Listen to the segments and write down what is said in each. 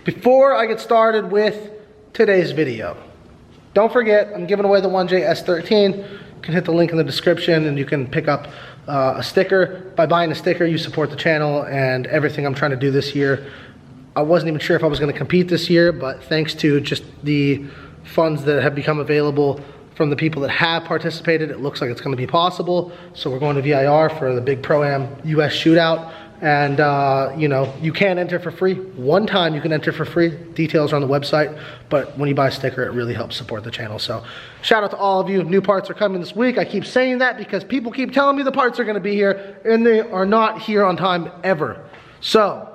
Before I get started with today's video, don't forget I'm giving away the 1J S13. You can hit the link in the description and you can pick up a sticker. By buying a sticker, you support the channel and everything I'm trying to do this year. I wasn't even sure if I was going to compete this year, but thanks to just the funds that have become available from the people that have participated, it looks like it's going to be possible. So we're going to VIR for the big Pro-Am US shootout. And you know, you can enter for free. One time you can enter for free. Details are on the website. But when you buy a sticker, it really helps support the channel. So shout out to all of you. New parts are coming this week. I keep saying that because people keep telling me the parts are going to be here, and they are not here on time ever. So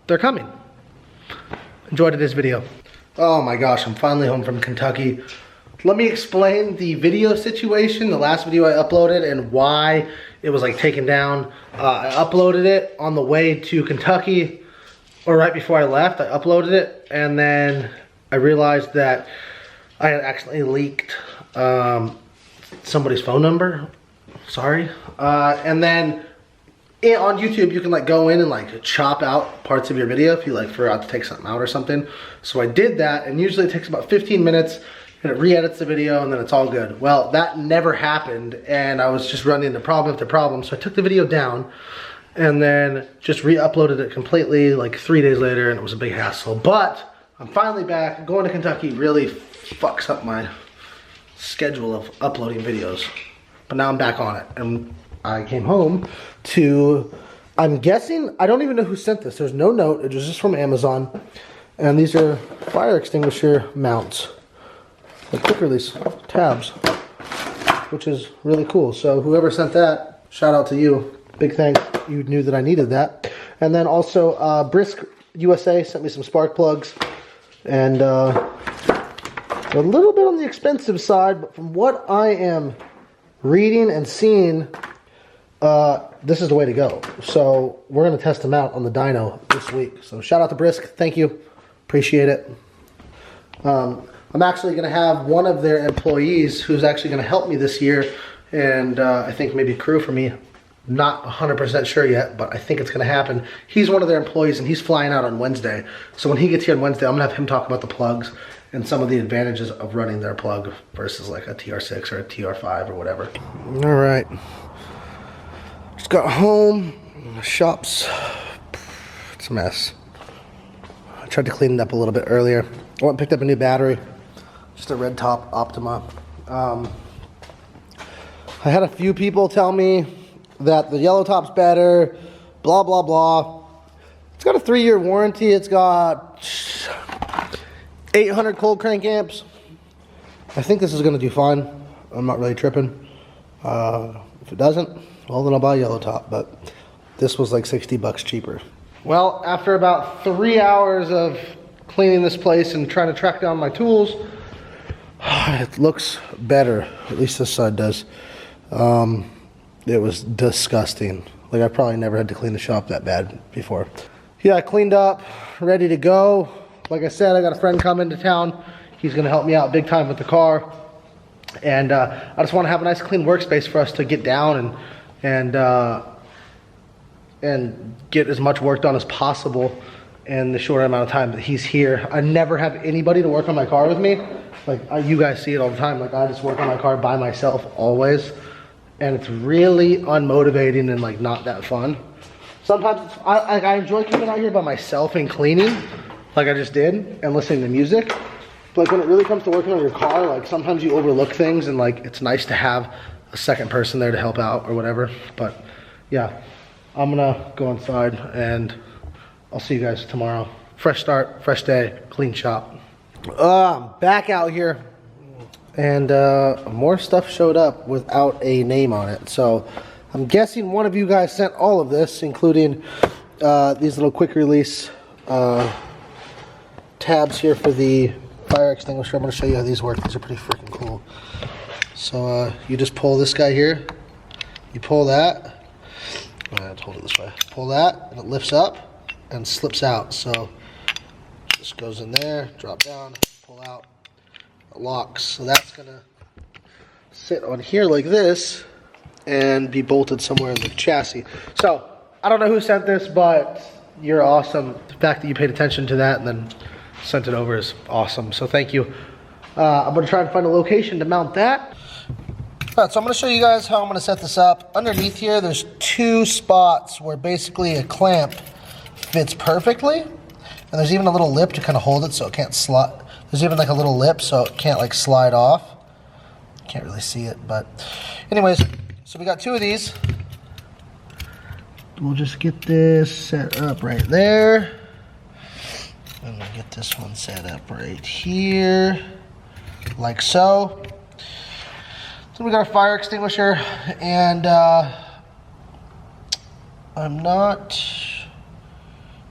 they're coming. Enjoy today's video. Oh my gosh, I'm finally home from Kentucky. Let me explain the video situation, the last video I uploaded, and why it was like taken down. I uploaded it on the way to Kentucky, or right before I left, I uploaded it, and then I realized that I had accidentally leaked somebody's phone number. Sorry. And then on YouTube, you can like go in and like chop out parts of your video if you like forgot to take something out or something. So I did that, and usually it takes about 15 minutes. And it re-edits the video and then it's all good. Well, that never happened, and I was just running into problem after problem. So I took the video down and then just re-uploaded it completely like 3 days later, and it was a big hassle. But I'm finally back. Going to Kentucky really fucks up my schedule of uploading videos. But now I'm back on it, and I came home to, I'm guessing, I don't even know who sent this. There's no note. It was just from Amazon. And these are fire extinguisher mounts. The quick release tabs, which is really cool. So whoever sent that, shout out to you. Big thanks. You knew that I needed that. And then also Brisk USA sent me some spark plugs, and a little bit on the expensive side, but from what I am reading and seeing, this is the way to go. So we're going to test them out on the dyno this week. So shout out to Brisk. Thank you. Appreciate it. I'm actually going to have one of their employees who's actually going to help me this year, and I think maybe crew for me. Not 100% sure yet, but I think it's going to happen. He's one of their employees, and he's flying out on Wednesday. So when he gets here on Wednesday, I'm going to have him talk about the plugs and some of the advantages of running their plug versus like a TR6 or a TR5 or whatever. All right. Just got home. The shop's, it's a mess. I tried to clean it up a little bit earlier. I went and picked up a new battery. Just a red top Optima. I had a few people tell me that the yellow top's better, blah, blah, blah. It's got a 3-year warranty. It's got 800 cold crank amps. I think this is gonna do fine. I'm not really tripping. If it doesn't, well then I'll buy a yellow top, but this was like 60 bucks cheaper. Well, after about 3 hours of cleaning this place and trying to track down my tools, it looks better. At least this side does. It was disgusting. Like, I probably never had to clean the shop that bad before. Yeah, I cleaned up, ready to go. Like I said, I got a friend coming to town. He's gonna help me out big time with the car. And I just wanna have a nice clean workspace for us to get down and get as much work done as possible in the short amount of time that he's here. I never have anybody to work on my car with me. Like, you guys see it all the time. Like, I just work on my car by myself always. And it's really unmotivating and like not that fun. Sometimes I enjoy coming out here by myself and cleaning, like I just did, and listening to music. But like when it really comes to working on your car, like sometimes you overlook things, and like it's nice to have a second person there to help out or whatever. But yeah, I'm gonna go inside and I'll see you guys tomorrow. Fresh start, fresh day, clean shop. I'm back out here, and more stuff showed up without a name on it. So I'm guessing one of you guys sent all of this, including these little quick release tabs here for the fire extinguisher. I'm going to show you how these work. These are pretty freaking cool. So you just pull this guy here. You pull that. Let's hold it this way. Pull that, and it lifts up and slips out. So this goes in there, drop down, pull out, it locks. So that's going to sit on here like this and be bolted somewhere in the chassis. So I don't know who sent this, but you're awesome. The fact that you paid attention to that and then sent it over is awesome. So thank you. I'm gonna try and find a location to mount that. All right, so I'm gonna show you guys how I'm gonna set this up. Underneath here, there's 2 spots where basically a clamp fits perfectly. And there's even a little lip to kind of hold it so it can't slide. There's even like a little lip so it can't like slide off. Can't really see it, but anyways, so we got 2 of these. We'll just get this set up right there. And we'll get this one set up right here, like so. So we got a fire extinguisher, and I'm not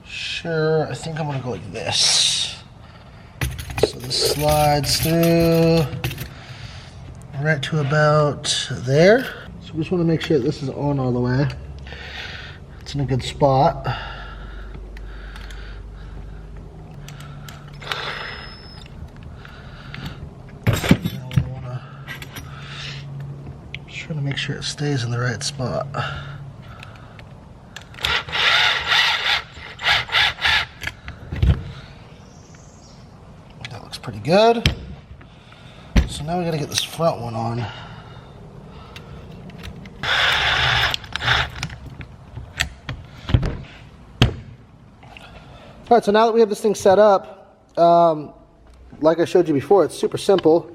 sure. I think I'm gonna go like this. So this slides through right to about there. So we just want to make sure that this is on all the way. It's in a good spot. Trying to make sure it stays in the right spot. That looks pretty good. So now we gotta get this front one on. Alright, so now that we have this thing set up, like I showed you before, it's super simple.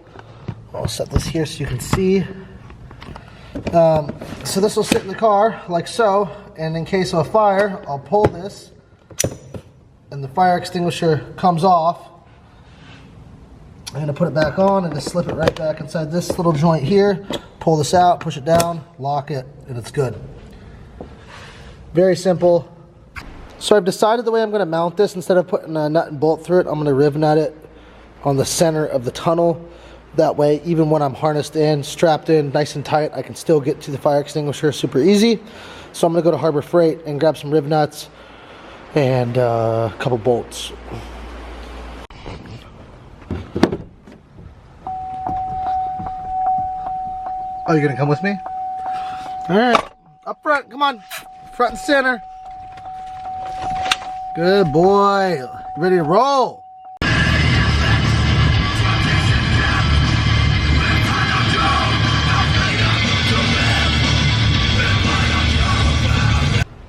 I'll set this here so you can see. So this will sit in the car like so, and in case of a fire, I'll pull this and the fire extinguisher comes off. I'm going to put it back on and just slip it right back inside this little joint here, pull this out, push it down, lock it, and it's good. Very simple. So I've decided the way I'm going to mount this, instead of putting a nut and bolt through it, I'm going to riv nut it on the center of the tunnel. That way, even when I'm harnessed in, strapped in, nice and tight, I can still get to the fire extinguisher super easy. So I'm going to go to Harbor Freight and grab some riv nuts and a couple bolts. Oh, you're going to come with me? All right, up front, come on, front and center. Good boy, you ready to roll?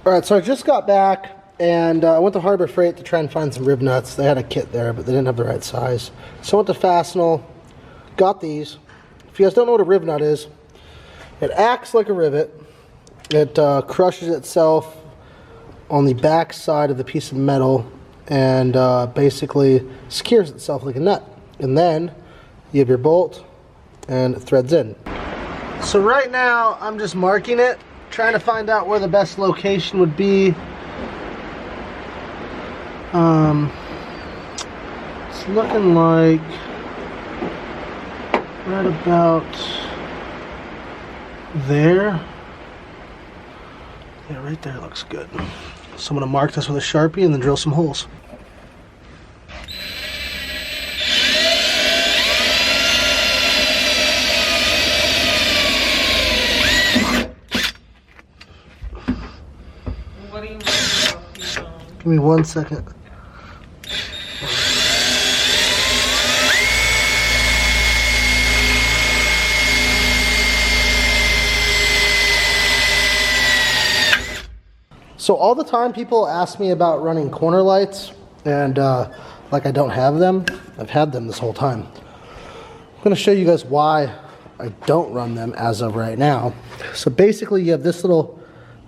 Alright, so I just got back and I went to Harbor Freight to try and find some rib nuts. They had a kit there, but they didn't have the right size. So I went to Fastenal, got these. If you guys don't know what a rib nut is, it acts like a rivet. It crushes itself on the back side of the piece of metal and basically secures itself like a nut. And then you have your bolt and it threads in. So right now I'm just marking it, trying to find out where the best location would be. It's looking like right about there. Yeah, right there looks good. So I'm going to mark this with a Sharpie and then drill some holes. What do you want? Give me 1 second. So all the time people ask me about running corner lights, and like I don't have them. I've had them this whole time. I'm going to show you guys why I don't run them as of right now. So basically you have this little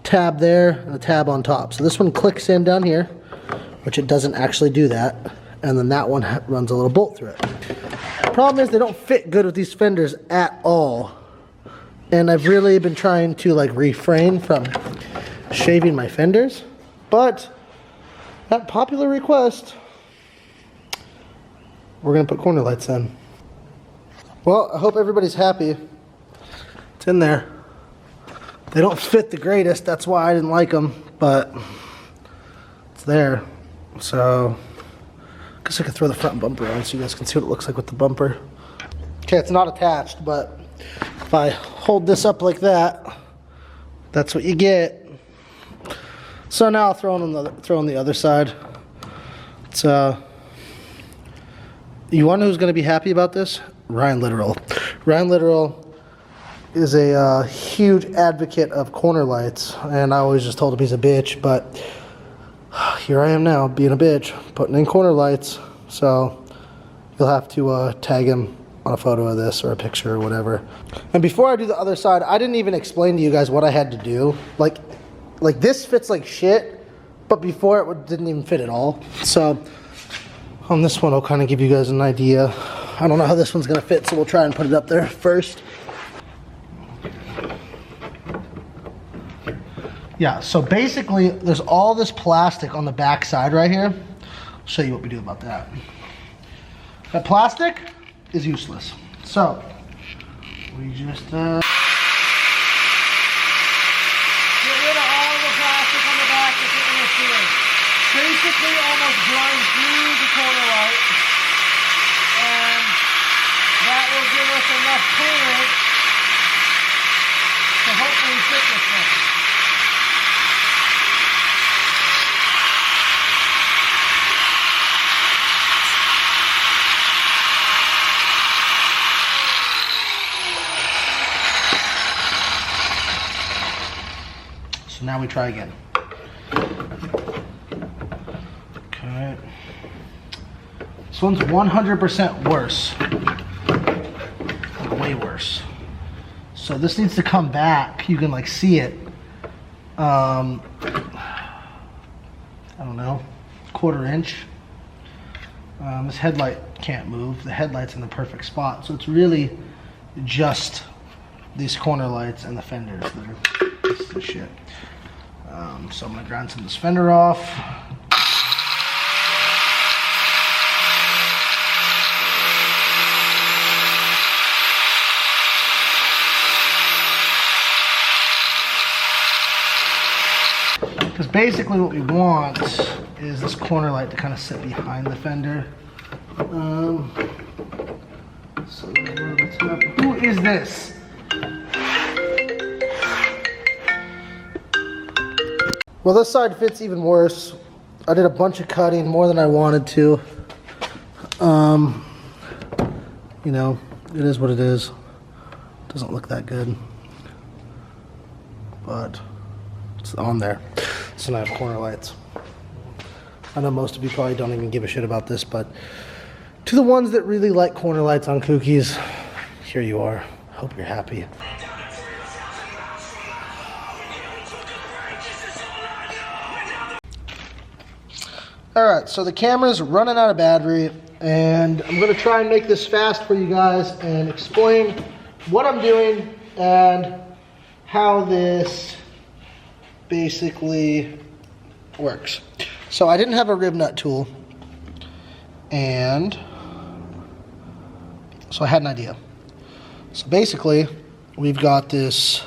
tab there and a tab on top. So this one clicks in down here, which it doesn't actually do that, and then that one runs a little bolt through it. The problem is they don't fit good with these fenders at all, and I've really been trying to like refrain from shaving my fenders, but at popular request, we're gonna put corner lights in. Well, I hope everybody's happy. It's in there. They don't fit the greatest, that's why I didn't like them, but it's there. So I guess I could throw the front bumper on so you guys can see what it looks like with the bumper. Okay, it's not attached, but if I hold this up like that, that's what you get. So now I'll throw on the other side. It's you want to know who's going to be happy about this? Ryan Literal. Ryan Literal is a huge advocate of corner lights, and I always just told him he's a bitch, but here I am now being a bitch, putting in corner lights. So you'll have to tag him on a photo of this or a picture or whatever. And before I do the other side, I didn't even explain to you guys what I had to do. Like this fits like shit, but before it didn't even fit at all. So on this one, I'll kind of give you guys an idea. I don't know how this one's gonna fit, so we'll try and put it up there first. Yeah, so basically there's all this plastic on the back side right here. I'll show you what we do about that. That plastic is useless. So we just get rid of all the plastic on the back that's interfering. Basically almost blind through the corner light, and that will give us enough clearance to hopefully fit this thing. So now we try again. Okay. This one's 100% worse. Like way worse. So this needs to come back. You can like see it. I don't know, 1/4 inch. This headlight can't move. The headlight's in the perfect spot. So it's really just these corner lights and the fenders that are pieces of shit. So I'm gonna grind some of this fender off. Because basically what we want is this corner light to kind of sit behind the fender. So who is this? Well, this side fits even worse. I did a bunch of cutting, more than I wanted to. You know, it is what it is. Doesn't look that good, but it's on there. So now I have corner lights. I know most of you probably don't even give a shit about this, but to the ones that really like corner lights on cookies, here you are. Hope you're happy. Alright, so the camera's running out of battery, and I'm going to try and make this fast for you guys and explain what I'm doing and how this basically works. So I didn't have a rib nut tool, and so I had an idea. So basically, we've got this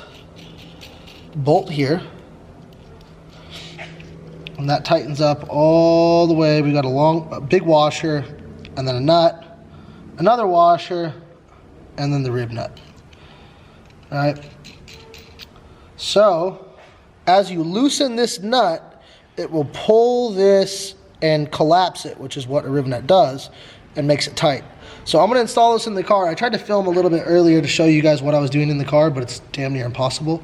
bolt here, and that tightens up all the way. We got a big washer, and then a nut, another washer, and then the rib nut. All right. So as you loosen this nut, it will pull this and collapse it, which is what a rib nut does, and makes it tight. So I'm gonna install this in the car. I tried to film a little bit earlier to show you guys what I was doing in the car, but it's damn near impossible.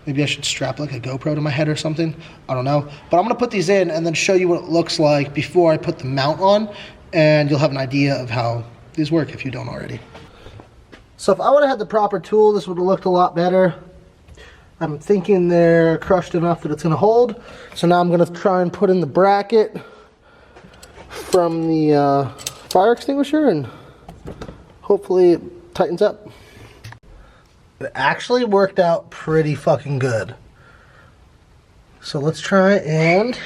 Maybe I should strap like a GoPro to my head or something. I don't know. But I'm gonna put these in and then show you what it looks like before I put the mount on, and you'll have an idea of how these work if you don't already. So if I would've had the proper tool, this would've looked a lot better. I'm thinking they're crushed enough that it's gonna hold. So now I'm gonna try and put in the bracket from the fire extinguisher, and hopefully it tightens up. It actually worked out pretty fucking good. So let's try and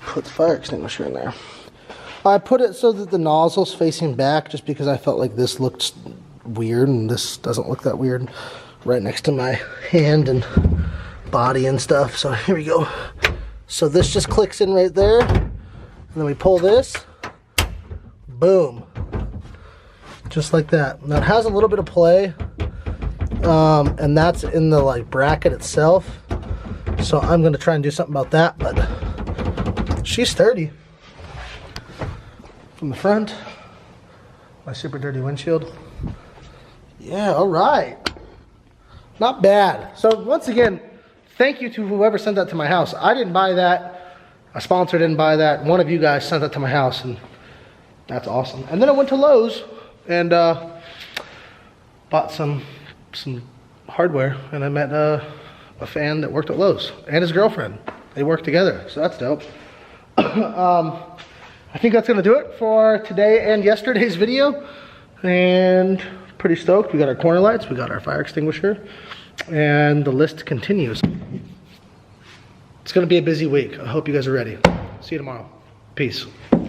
put the fire extinguisher in there. I put it so that the nozzle's facing back just because I felt like this looked weird, and this doesn't look that weird right next to my hand and body and stuff. So here we go. So this just clicks in right there, and then we pull this, boom, just like that. Now it has a little bit of play, and that's in the like bracket itself. So I'm gonna try and do something about that, but she's sturdy. From the front, my super dirty windshield. Yeah, all right. Not bad. So once again, thank you to whoever sent that to my house. I didn't buy that. A sponsor didn't buy that. One of you guys sent that to my house, and that's awesome. And then I went to Lowe's and bought some hardware, and I met a fan that worked at Lowe's and his girlfriend. They work together, so that's dope. I think that's gonna do it for today and yesterday's video, and pretty stoked. We got our corner lights, we got our fire extinguisher, and the list continues. It's gonna be a busy week. I hope you guys are ready. See you tomorrow. Peace.